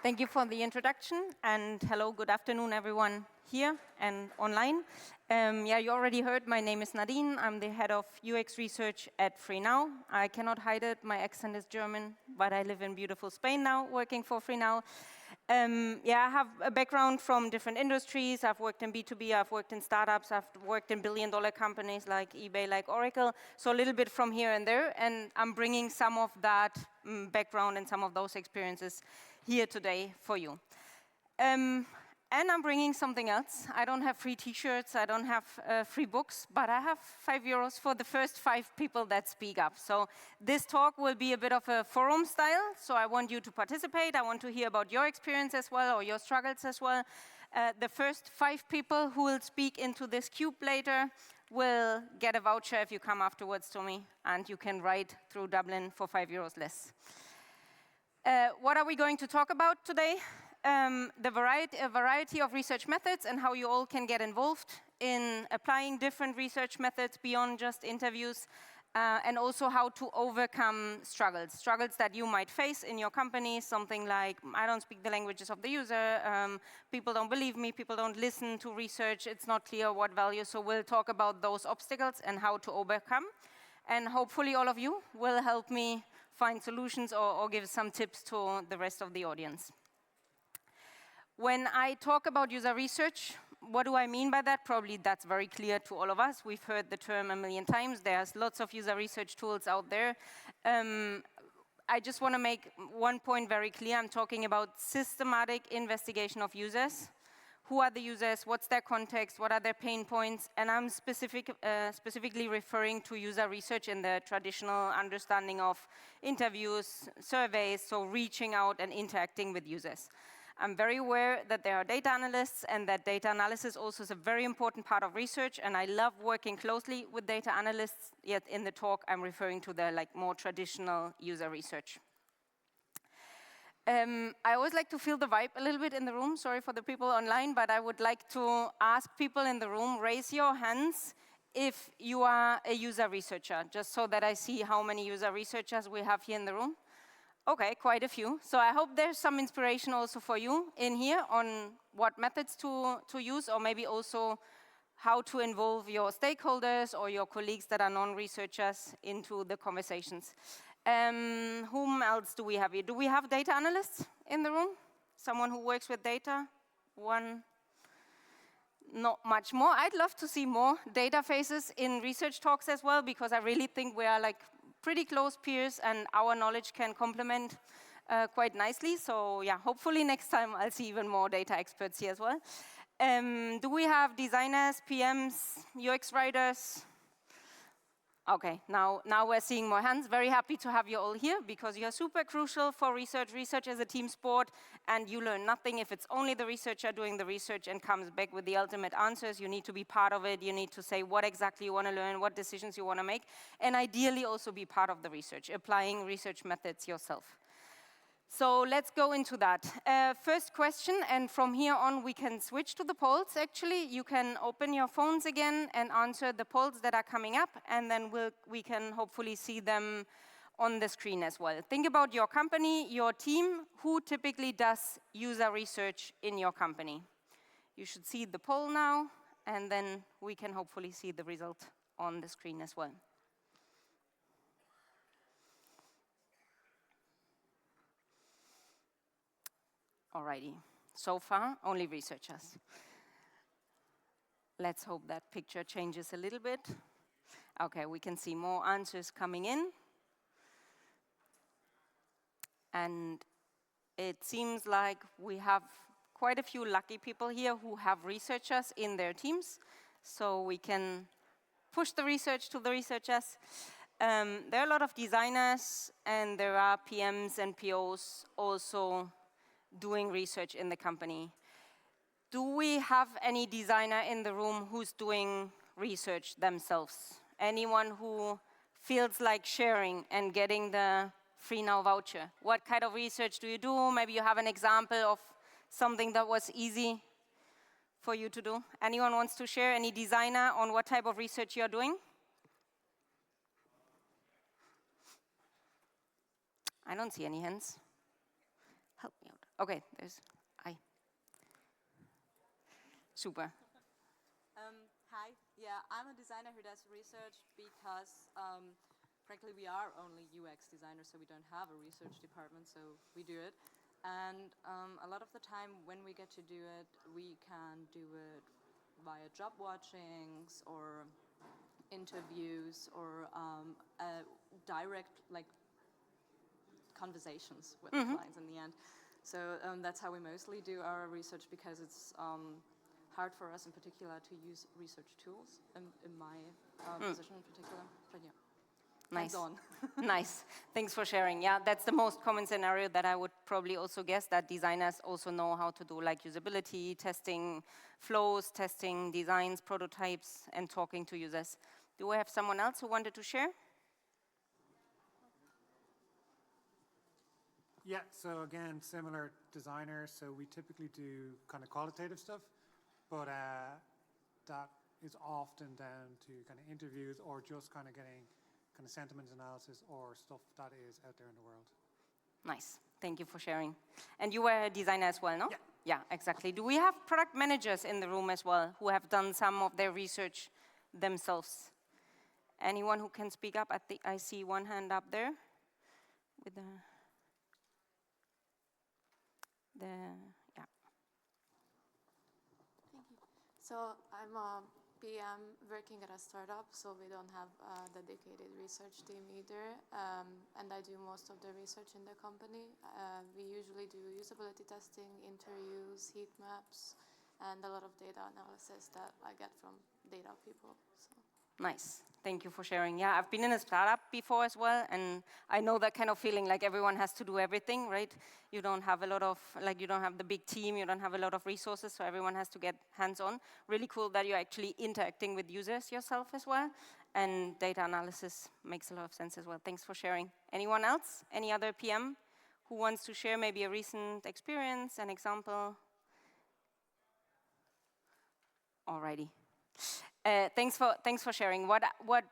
Thank you for the introduction, and hello, good afternoon, everyone here and online. You already heard, my name is Nadine. I'm the head of UX research at FreeNow. I cannot hide it, my accent is German, but I live in beautiful Spain now, working for FreeNow. I have a background from different industries. I've worked in B2B, I've worked in startups, I've worked in billion-dollar companies like eBay, like Oracle, so a little bit from here and there, and I'm bringing some of that background and some of those experiences here today for you. And I'm bringing something else. I don't have free t-shirts, I don't have free books, but I have €5 for the first 5 people that speak up. So this talk will be a bit of a forum style, so I want you to participate. I want to hear about your experience as well, or your struggles as well. The first 5 people who will speak into this cube later will get a voucher if you come afterwards to me, and you can ride through Dublin for €5 less. What are we going to talk about today? A variety of research methods and how you all can get involved in applying different research methods beyond just interviews, and also how to overcome struggles that you might face in your company, something like, I don't speak the languages of the user, people don't believe me, people don't listen to research, it's not clear what value, so we'll talk about those obstacles and how to overcome. And hopefully all of you will help me find solutions or give some tips to the rest of the audience. When I talk about user research, what do I mean by that? Probably that's very clear to all of us. We've heard the term a million times. There's lots of user research tools out there. I just want to make one point very clear. I'm talking about systematic investigation of users. Who are the users? What's their context? What are their pain points? And I'm specifically referring to user research in the traditional understanding of interviews, surveys, so reaching out and interacting with users. I'm very aware that there are data analysts and that data analysis also is a very important part of research, and I love working closely with data analysts, yet in the talk I'm referring to the more traditional user research. I always like to feel the vibe a little bit in the room. Sorry for the people online, but I would like to ask people in the room, raise your hands if you are a user researcher, just so that I see how many user researchers we have here in the room. Okay, quite a few. So I hope there's some inspiration also for you in here on what methods to use, or maybe also how to involve your stakeholders or your colleagues that are non-researchers into the conversations. Whom else do we have here? Do we have data analysts in the room? Someone who works with data? One? Not much more. I'd love to see more data faces in research talks as well, because I really think we are pretty close peers and our knowledge can complement quite nicely. So yeah, hopefully next time I'll see even more data experts here as well. Do we have designers, PMs, UX writers? Okay, now we're seeing more hands. Very happy to have you all here, because you're super crucial for research. Research is a team sport, and you learn nothing if it's only the researcher doing the research and comes back with the ultimate answers. You need to be part of it. You need to say what exactly you want to learn, what decisions you want to make, and ideally also be part of the research, applying research methods yourself. So let's go into that. First question, and from here on we can switch to the polls. Actually, you can open your phones again and answer the polls that are coming up, and then we can hopefully see them on the screen as well. Think about your company, your team. Who typically does user research in your company? You should see the poll now, and then we can hopefully see the result on the screen as well. Alrighty, so far, only researchers. Let's hope that picture changes a little bit. Okay, we can see more answers coming in. And it seems like we have quite a few lucky people here who have researchers in their teams, so we can push the research to the researchers. There are a lot of designers, and there are PMs and POs also doing research in the company. Do we have any designer in the room who's doing research themselves? Anyone who feels like sharing and getting the FreeNow voucher? What kind of research do you do? Maybe you have an example of something that was easy for you to do. Anyone wants to share? Any designer on what type of research you're doing? I don't see any hands. Help me out. Okay, there's I. Super. Hi, yeah, I'm a designer who does research because, frankly, we are only UX designers, so we don't have a research department, so we do it. And a lot of the time when we get to do it, we can do it via job watchings or interviews or direct conversations with the clients in the end. So that's how we mostly do our research, because it's hard for us in particular to use research tools in my position in particular. But yeah. Nice. On. Nice. Thanks for sharing. Yeah, that's the most common scenario that I would probably also guess, that designers also know how to do like usability, testing flows, testing designs, prototypes, and talking to users. Do we have someone else who wanted to share? Yeah, so again, similar designers, so we typically do kind of qualitative stuff, but that is often down to kind of interviews or just kind of getting kind of sentiment analysis or stuff that is out there in the world. Nice. Thank you for sharing. And you were a designer as well, no? Yeah. Yeah, exactly. Do we have product managers in the room as well who have done some of their research themselves? Anyone who can speak up? I see one hand up there with the yeah. Thank you. So I'm a PM working at a startup, so we don't have a dedicated research team either, and I do most of the research in the company. We usually do usability testing, interviews, heat maps, and a lot of data analysis that I get from data people. So. Nice. Thank you for sharing. Yeah, I've been in a startup before as well, and I know that kind of feeling, like everyone has to do everything, right? You don't have a lot of, like you don't have the big team, you don't have a lot of resources, so everyone has to get hands-on. Really cool that you're actually interacting with users yourself as well, and data analysis makes a lot of sense as well. Thanks for sharing. Anyone else? Any other PM who wants to share maybe a recent experience, an example? Alrighty. Thanks for sharing.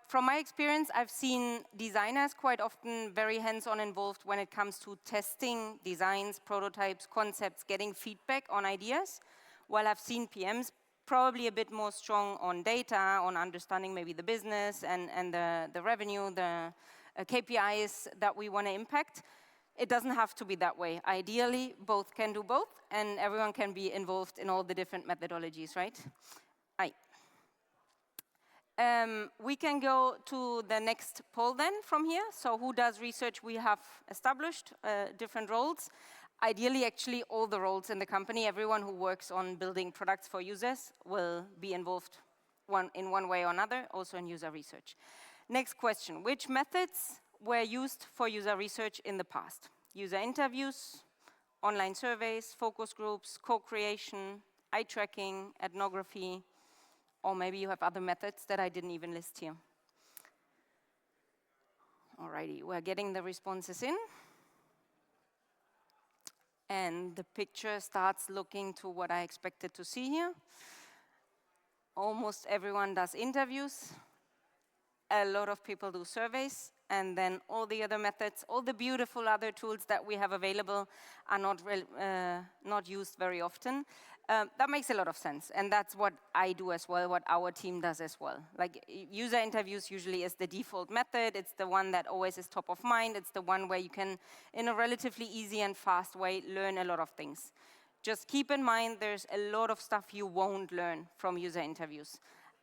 From my experience, I've seen designers quite often very hands-on involved when it comes to testing designs, prototypes, concepts, getting feedback on ideas, while I've seen PMs probably a bit more strong on data, on understanding maybe the business and the revenue, the KPIs that we want to impact. It doesn't have to be that way. Ideally, both can do both, and everyone can be involved in all the different methodologies, right? We can go to the next poll then from here. So who does research? We have established different roles. Ideally, actually, all the roles in the company, everyone who works on building products for users will be involved in one way or another, also in user research. Next question, which methods were used for user research in the past? User interviews, online surveys, focus groups, co-creation, eye tracking, ethnography, or maybe you have other methods that I didn't even list here. Alrighty, we're getting the responses in. And the picture starts looking to what I expected to see here. Almost everyone does interviews. A lot of people do surveys. And then all the other methods, all the beautiful other tools that we have available are not used very often. That makes a lot of sense, and that's what I do as well, what our team does as well. Like, user interviews usually is the default method. It's the one that always is top of mind. It's the one where you can, in a relatively easy and fast way, learn a lot of things. Just keep in mind there's a lot of stuff you won't learn from user interviews.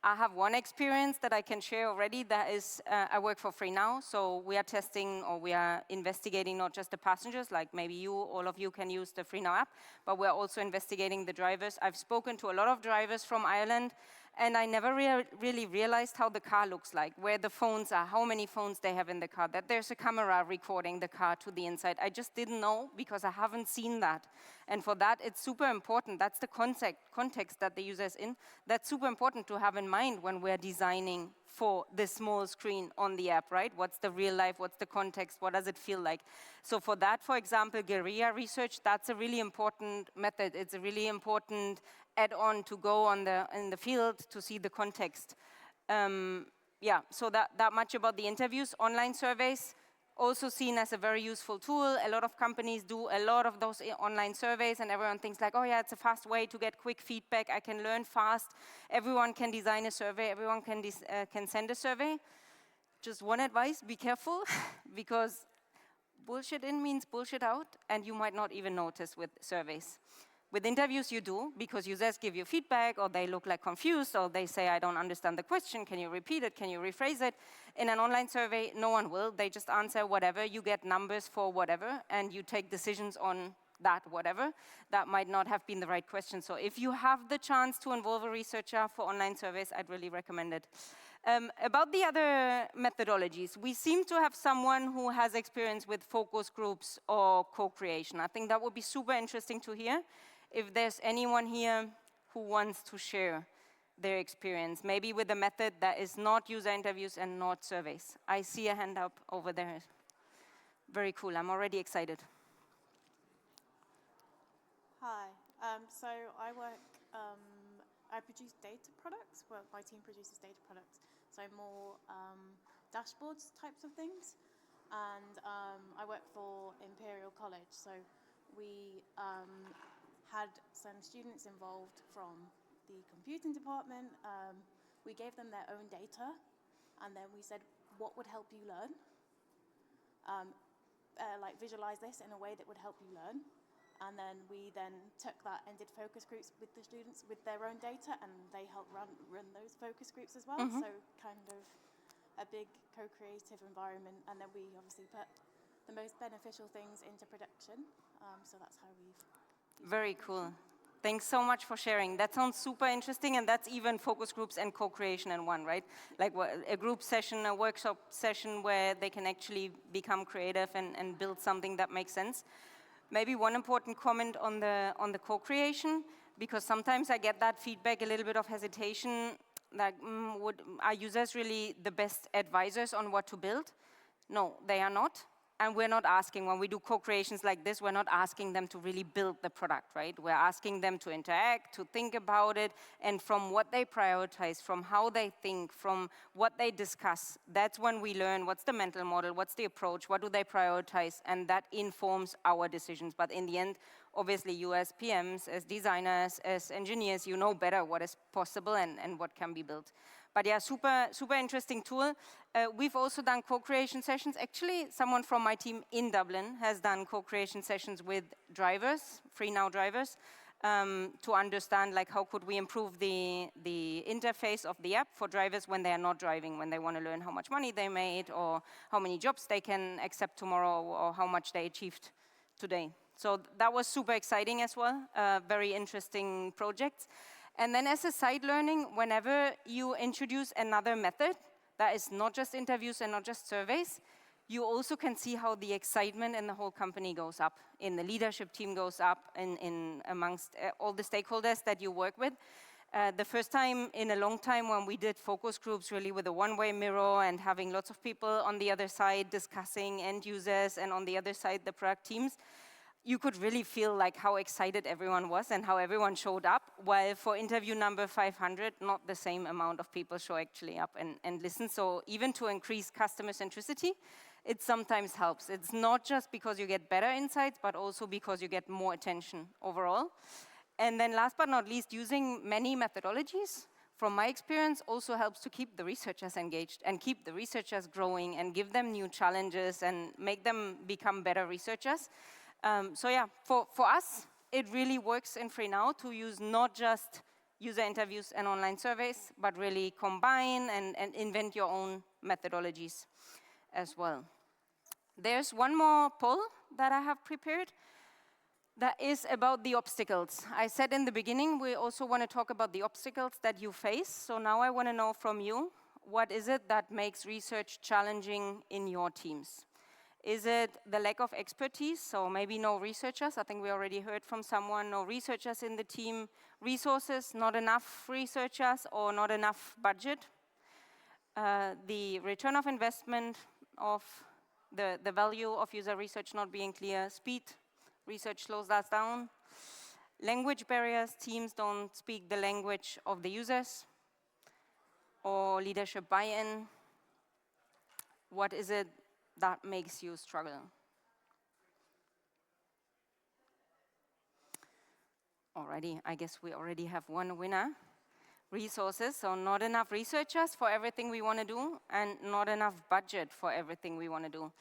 I have one experience that I can share already. That is, I work for Free Now, so we are testing or we are investigating not just the passengers, like maybe all of you can use the Free Now app, but we're also investigating the drivers. I've spoken to a lot of drivers from Ireland, and I never really realized how the car looks like, where the phones are, how many phones they have in the car, that there's a camera recording the car to the inside. I just didn't know because I haven't seen that. And for that, it's super important. That's the context that the user is in. That's super important to have in mind when we're designing for the small screen on the app, right? What's the real life? What's the context? What does it feel like? So for that, for example, guerrilla research, that's a really important method. It's a really important add-on to go in the field to see the context. Yeah, so that much about the interviews. Online surveys, also seen as a very useful tool. A lot of companies do a lot of those online surveys, and everyone thinks like, oh yeah, it's a fast way to get quick feedback. I can learn fast. Everyone can design a survey. Everyone can send a survey. Just one advice, be careful, because bullshit in means bullshit out, and you might not even notice with surveys. With interviews, you do, because users give you feedback, or they look like confused, or they say, I don't understand the question, can you repeat it, can you rephrase it? In an online survey, no one will. They just answer whatever, you get numbers for whatever, and you take decisions on that whatever. That might not have been the right question. So if you have the chance to involve a researcher for online surveys, I'd really recommend it. About the other methodologies, we seem to have someone who has experience with focus groups or co-creation. I think that would be super interesting to hear. If there's anyone here who wants to share their experience, maybe with a method that is not user interviews and not surveys. I see a hand up over there. Very cool, I'm already excited. Hi, so I produce data products. Well, my team produces data products, so more dashboards types of things. And I work for Imperial College, so we had some students involved from the computing department. We gave them their own data, and then we said, what would help you learn? Like visualize this in a way that would help you learn. And then we took that and did focus groups with the students with their own data, and they helped run those focus groups as well. Mm-hmm. So kind of a big co-creative environment, and then we obviously put the most beneficial things into production. So that's how we've Very cool. Thanks so much for sharing. That sounds super interesting, and that's even focus groups and co-creation in one, right? Like a group session, a workshop session where they can actually become creative and build something that makes sense. Maybe one important comment on the co-creation, because sometimes I get that feedback, a little bit of hesitation, like, are users really the best advisors on what to build? No, they are not. And we're not asking, when we do co-creations like this, we're not asking them to really build the product, right? We're asking them to interact, to think about it, and from what they prioritize, from how they think, from what they discuss, that's when we learn what's the mental model, what's the approach, what do they prioritize, and that informs our decisions. But in the end, obviously, you as PMs, as designers, as engineers, you know better what is possible and what can be built. But yeah, super interesting tool. We've also done co-creation sessions. Actually, someone from my team in Dublin has done co-creation sessions with drivers, FreeNow drivers, to understand like how could we improve the interface of the app for drivers when they are not driving, when they want to learn how much money they made, or how many jobs they can accept tomorrow, or how much they achieved today. So that was super exciting as well, very interesting projects. And then as a side learning, whenever you introduce another method that is not just interviews and not just surveys, you also can see how the excitement in the whole company goes up, in the leadership team goes up, in amongst all the stakeholders that you work with. The first time in a long time when we did focus groups really with a one-way mirror and having lots of people on the other side discussing end users, and on the other side the product teams, you could really feel like how excited everyone was and how everyone showed up, while for interview number 500, not the same amount of people show actually up and listen. So even to increase customer centricity, it sometimes helps. It's not just because you get better insights, but also because you get more attention overall. And then last but not least, using many methodologies, from my experience, also helps to keep the researchers engaged and keep the researchers growing and give them new challenges and make them become better researchers. So yeah, for us, it really works in FreeNow to use not just user interviews and online surveys, but really combine and invent your own methodologies as well. There's one more poll that I have prepared that is about the obstacles. I said in the beginning, we also want to talk about the obstacles that you face. So now I want to know from you, what is it that makes research challenging in your teams? Is it the lack of expertise? So maybe no researchers. I think we already heard from someone, no researchers in the team. Resources, not enough researchers or not enough budget. The return of investment of the value of user research not being clear. Speed, research slows us down. Language barriers, teams don't speak the language of the users. Or leadership buy-in. What is it that makes you struggle? Alrighty, I guess we already have one winner. Resources, so not enough researchers for everything we want to do, and not enough budget for everything we want to do.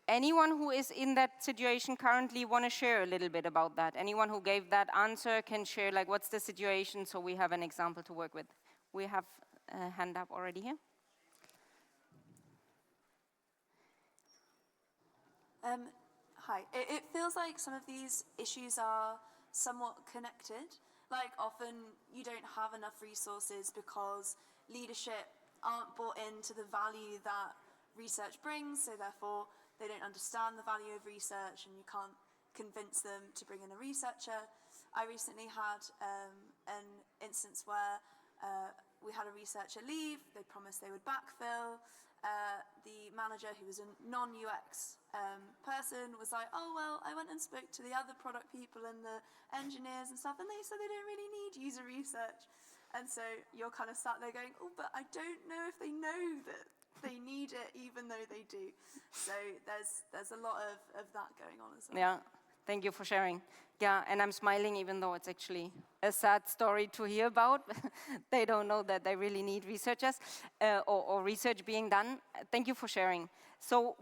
Anyone who is in that situation currently want to share a little bit about that? Anyone who gave that answer can share, like, what's the situation, so we have an example to work with. We have a hand up already here. Hi. It feels like some of these issues are somewhat connected. Like, often you don't have enough resources because leadership aren't bought into the value that research brings, so therefore they don't understand the value of research and you can't convince them to bring in a researcher. I recently had an instance where we had a researcher leave, they promised they would backfill. The manager, who was a non-UX person, was like, oh, well, I went and spoke to the other product people and the engineers and stuff, and they said they don't really need user research. And so you're kind of sat there going, oh, but I don't know if they know that they need it, even though they do. So there's a lot of that going on as well. Yeah, thank you for sharing. Yeah, and I'm smiling even though it's actually a sad story to hear about. They don't know that they really need researchers or research being done. Thank you for sharing. So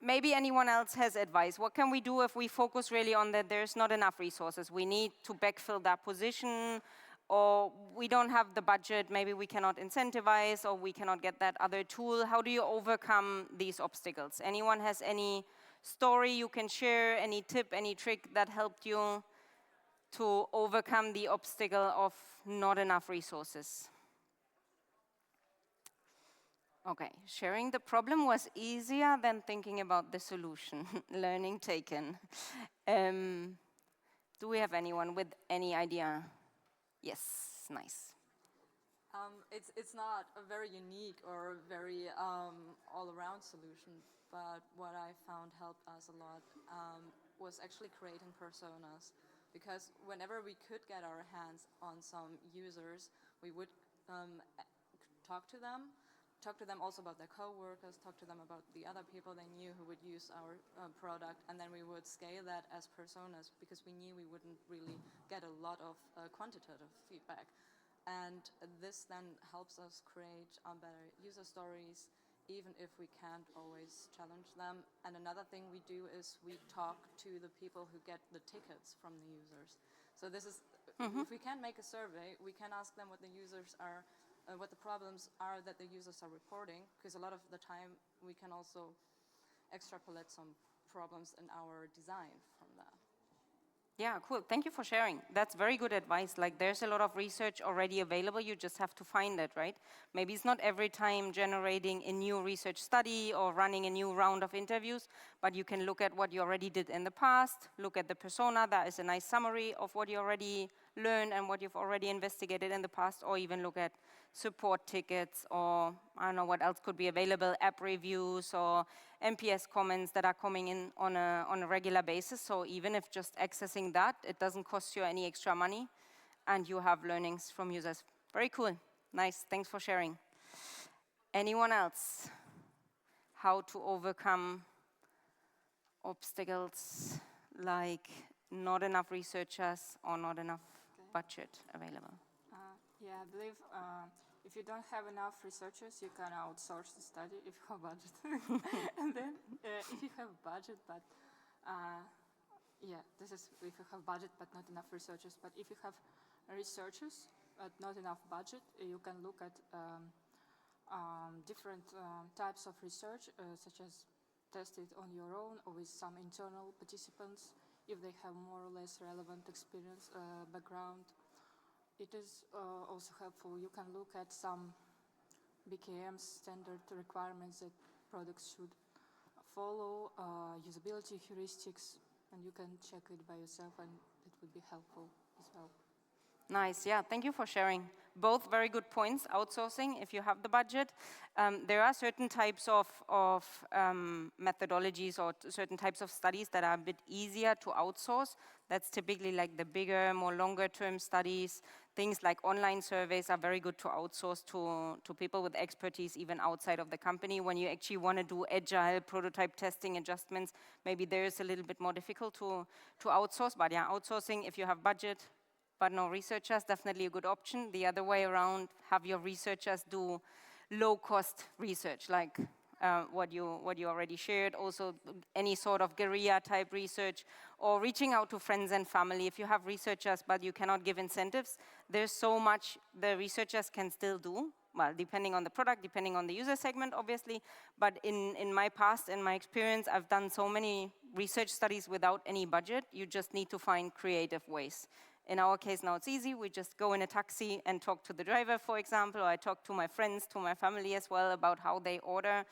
maybe anyone else has advice. What can we do if we focus really on that there's not enough resources? We need to backfill that position, or we don't have the budget, maybe we cannot incentivize, or we cannot get that other tool. How do you overcome these obstacles? Anyone has any story you can share, any tip, any trick that helped you to overcome the obstacle of not enough resources? Okay, sharing the problem was easier than thinking about the solution. Learning taken. Do we have anyone with any idea? Yes, nice. It's not a very unique or very all-around solution, but what I found helped us a lot was actually creating personas. Because whenever we could get our hands on some users, we would talk to them also about their co-workers, talk to them about the other people they knew who would use our product, and then we would scale that as personas because we knew we wouldn't really get a lot of quantitative feedback. And this then helps us create better user stories, even if we can't always challenge them. And another thing we do is we talk to the people who get the tickets from the users. So this is, if we can make a survey, we can ask them what the users are, what the problems are that the users are reporting, because a lot of the time we can also extrapolate some problems in our design from that. Yeah, cool. Thank you for sharing. That's very good advice. Like, there's a lot of research already available. You just have to find it, right? Maybe it's not every time generating a new research study or running a new round of interviews, but you can look at what you already did in the past, look at the persona. That is a nice summary of what you already learned and what you've already investigated in the past, or even look at support tickets, or I don't know what else could be available, app reviews or NPS comments that are coming in on a regular basis. So even if just accessing that, it doesn't cost you any extra money, and you have learnings from users. Very cool. Nice. Thanks for sharing. Anyone else? How to overcome obstacles like not enough researchers or not enough budget available? Yeah, I believe if you don't have enough researchers, you can outsource the study if you have budget. And then if you have budget, but this is if you have budget but not enough researchers. But if you have researchers but not enough budget, you can look at different types of research, such as test it on your own or with some internal participants, if they have more or less relevant experience, background. It is also helpful. You can look at some BKM standard requirements that products should follow, usability heuristics, and you can check it by yourself, and it would be helpful as well. Nice, yeah, thank you for sharing. Both very good points, outsourcing, if you have the budget. There are certain types of methodologies or certain types of studies that are a bit easier to outsource. That's typically like the bigger, more longer term studies. Things like online surveys are very good to outsource to people with expertise even outside of the company. When you actually want to do agile prototype testing adjustments, maybe there is a little bit more difficult to outsource. But yeah, outsourcing, if you have budget, but no researchers, definitely a good option. The other way around, have your researchers do low-cost research, like what you already shared. Also, any sort of guerrilla-type research, or reaching out to friends and family. If you have researchers, but you cannot give incentives, there's so much the researchers can still do. Well, depending on the product, depending on the user segment, obviously. But in my past, in my experience, I've done so many research studies without any budget. You just need to find creative ways. In our case now it's easy, we just go in a taxi and talk to the driver, for example, or I talk to my friends, to my family as well about how they order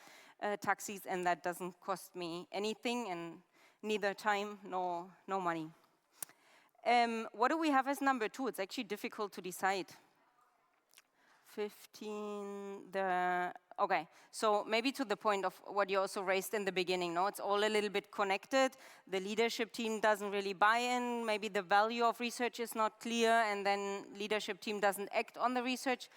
taxis, and that doesn't cost me anything, and neither time nor money. What do we have as number 2? It's actually difficult to decide. 15, okay, so maybe to the point of what you also raised in the beginning, no? It's all a little bit connected. The leadership team doesn't really buy in. Maybe the value of research is not clear, and then leadership team doesn't act on the research.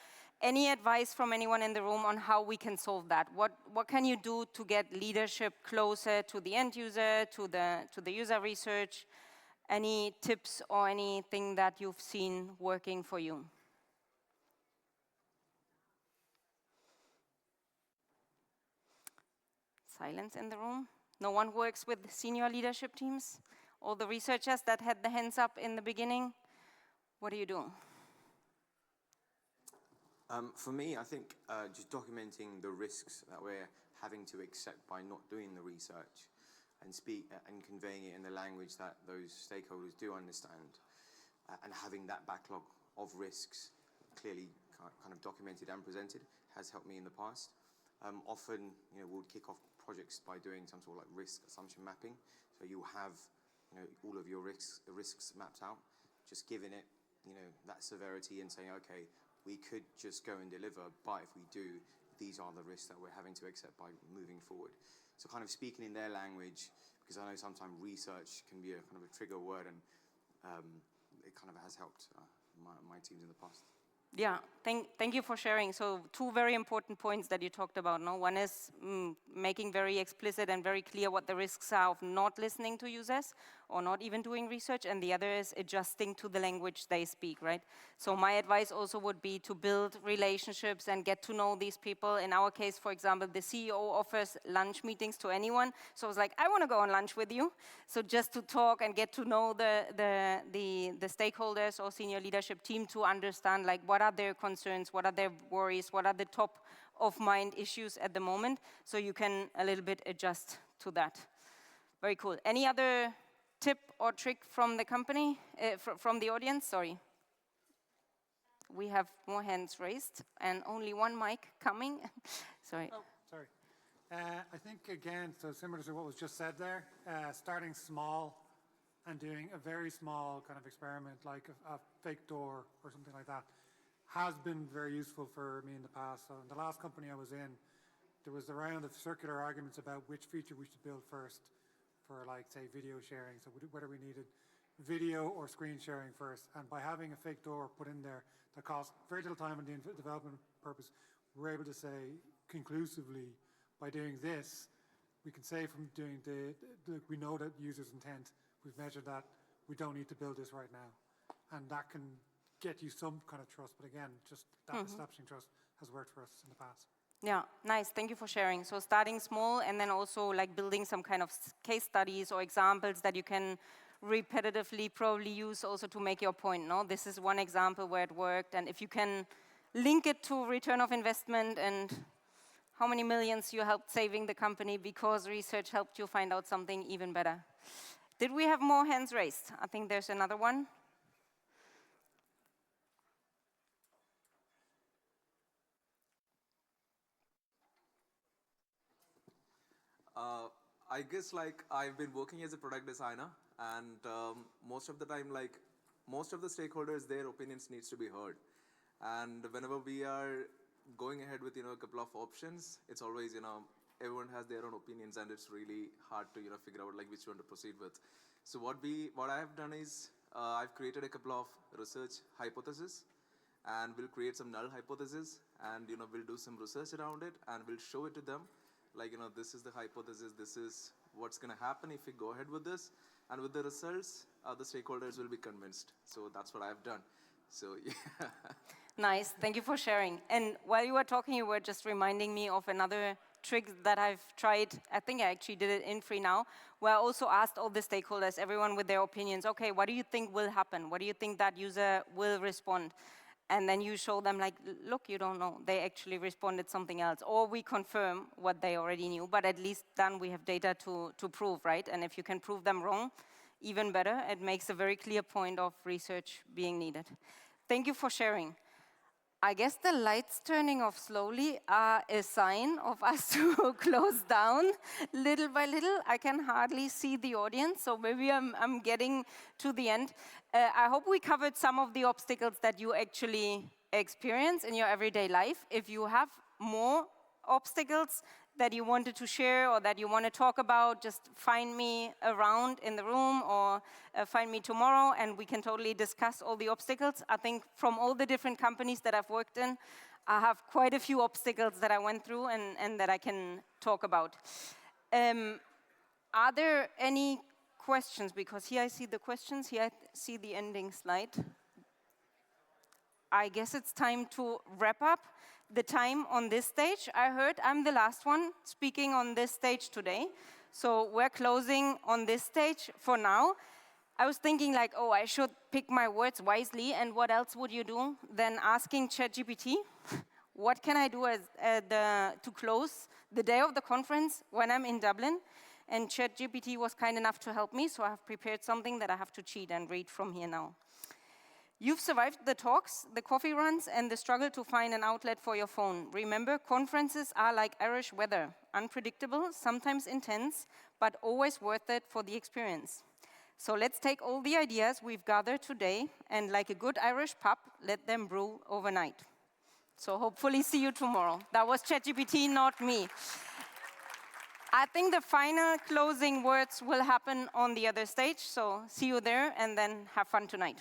Any advice from anyone in the room on how we can solve that? What can you do to get leadership closer to the end user, to the user research? Any tips or anything that you've seen working for you? Silence in the room. No one works with senior leadership teams? All the researchers that had the hands up in the beginning, what do you do? For me, I think just documenting the risks that we're having to accept by not doing the research and conveying it in the language that those stakeholders do understand, and having that backlog of risks clearly kind of documented and presented has helped me in the past. Often, we'll kick off projects by doing some sort of like risk assumption mapping. So you'll have, all of your risks mapped out, just giving it, that severity and saying, okay, we could just go and deliver, but if we do, these are the risks that we're having to accept by moving forward. So kind of speaking in their language, because I know sometimes research can be a kind of a trigger word, and it kind of has helped my teams in the past. Yeah, thank you for sharing. So 2 very important points that you talked about. No? One is making very explicit and very clear what the risks are of not listening to users or not even doing research, and the other is adjusting to the language they speak, right? So my advice also would be to build relationships and get to know these people. In our case, for example, the CEO offers lunch meetings to anyone. So I was like, I want to go on lunch with you. So just to talk and get to know the stakeholders or senior leadership team to understand like what are their concerns, what are their worries, what are the top of mind issues at the moment, so you can a little bit adjust to that. Very cool. Any other tip or trick from the company, from the audience? Sorry. We have more hands raised and only one mic coming. Sorry. Oh, sorry. I think, again, so similar to what was just said there, starting small and doing a very small kind of experiment, like a fake door or something like that, has been very useful for me in the past. So in the last company I was in, there was a round of circular arguments about which feature we should build first for, like, say, video sharing. So whether we needed video or screen sharing first. And by having a fake door put in there that cost very little time in the development purpose, we're able to say conclusively, by doing this, we can say from doing we know that users' intent, we've measured that, we don't need to build this right now. And that can get you some kind of trust, but again, just that establishing trust has worked for us in the past. Yeah, nice. Thank you for sharing. So starting small and then also like building some kind of case studies or examples that you can repetitively probably use also to make your point. No, this is one example where it worked, and if you can link it to return of investment and how many millions you helped saving the company because research helped you find out something even better. Did we have more hands raised? I think there's another one. I guess like I've been working as a product designer, and most of the time like most of the stakeholders, their opinions needs to be heard. And whenever we are going ahead with, a couple of options, it's always, everyone has their own opinions, and it's really hard to, figure out like which one to proceed with. So what I have done is, I've created a couple of research hypotheses, and we'll create some null hypotheses, and, we'll do some research around it, and we'll show it to them. Like, this is the hypothesis, this is what's going to happen if we go ahead with this. And with the results, the stakeholders will be convinced. So that's what I've done. So, yeah. Nice, thank you for sharing. And while you were talking, you were just reminding me of another trick that I've tried. I think I actually did it in Free Now, where I also asked all the stakeholders, everyone with their opinions, okay, what do you think will happen? What do you think that user will respond? And then you show them like, look, you don't know. They actually responded something else. Or we confirm what they already knew, but at least then we have data to prove, right? And if you can prove them wrong, even better. It makes a very clear point of research being needed. Thank you for sharing. I guess the lights turning off slowly are a sign of us to close down little by little. I can hardly see the audience, so maybe I'm getting to the end. I hope we covered some of the obstacles that you actually experience in your everyday life. If you have more obstacles that you wanted to share or that you want to talk about, just find me around in the room or find me tomorrow, and we can totally discuss all the obstacles. I think from all the different companies that I've worked in, I have quite a few obstacles that I went through and that I can talk about. Are there any questions? Because here I see the questions, here I see the ending slide. I guess it's time to wrap up the time on this stage. I heard I'm the last one speaking on this stage today. So we're closing on this stage for now. I was thinking like, oh, I should pick my words wisely. And what else would you do than asking ChatGPT, what can I do to close the day of the conference when I'm in Dublin? And ChatGPT was kind enough to help me. So I have prepared something that I have to cheat and read from here now. You've survived the talks, the coffee runs, and the struggle to find an outlet for your phone. Remember, conferences are like Irish weather, unpredictable, sometimes intense, but always worth it for the experience. So let's take all the ideas we've gathered today, and like a good Irish pub, let them brew overnight. So hopefully see you tomorrow. That was ChatGPT, not me. I think the final closing words will happen on the other stage, so see you there, and then have fun tonight.